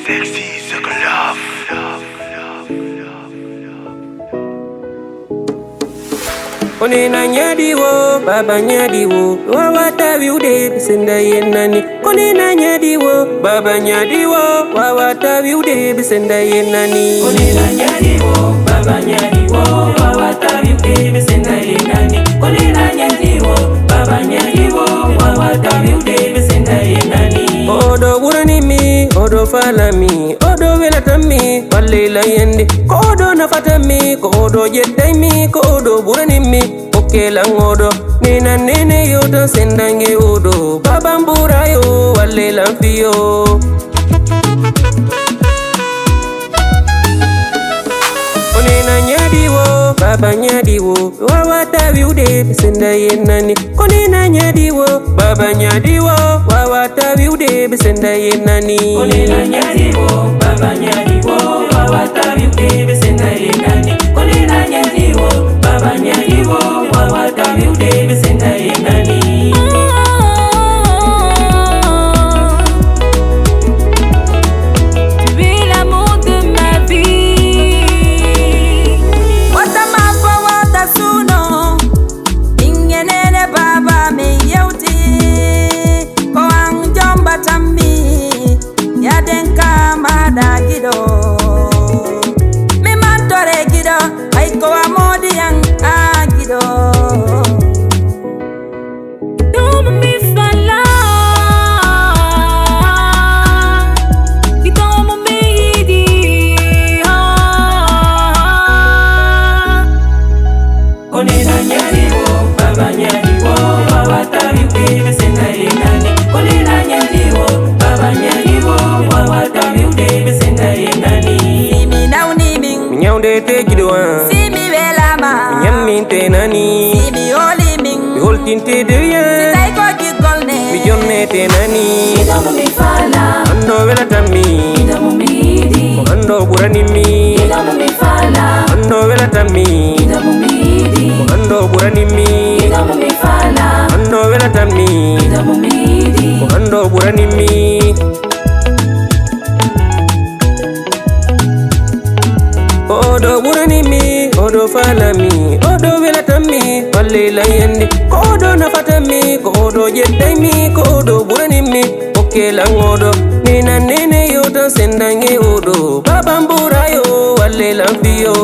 Sexy circle love. Konena nyadiwo, baba nyadiwo, wawata viude bisinda yenani. Konena nyadiwo, baba nyadiwo, wawata viude bisinda yenani. Konena nyadiwo, baba nyadiwo, wawata viude bisinda yenani. Konena nyadiwo, baba nyadiwo, wawata viude bisinda yenani. Odo burani mi, odo falami, odo velatami, walela yendi. Kodo nafatami, kodo jedami, kodo burani mi. Oke langodo, nina nene yoto sendange odo. Baba mbura yo, wale lamfiyo. Konena nyadiwo, baba nyadiwo, wawata viude bisinda yenani. Konena nyadiwo, baba nyadiwo, wawata viude bisinda yenani. Konena nyadiwo, baba nyadiwo, wawata viude bisinda yenani. Konena nyadiwo, baba nyadiwo, wawata viude bisinda yenani. Konena nyadiwo, baba nyadiwo, wawata viude bisinda yenani. Konena nyadiwo, baba nyadiwo, wawata viude bisinda yenani. Simi na uniming, Minyaunde te gidwa, simi velama, Minyaminte nani, simi oliming, Biholtinte deya, sitai ko gigolne, Mijonne te nani. Idamu mifala, Ando velatami, idamu midi, ando buranimi, idamu mifala, ando velatami, idamu midi, ando buranimi, idamu mifala, ando velatami, idamu midi. ando buranimi. Odo buranimi, odo falami, odo velatami, walela yendi. Kodo nafatami, kodo jedami, kodo buranimi. Oke langodo, nina nene yoto sendange odo. Baba mbura yo, walela fiyo.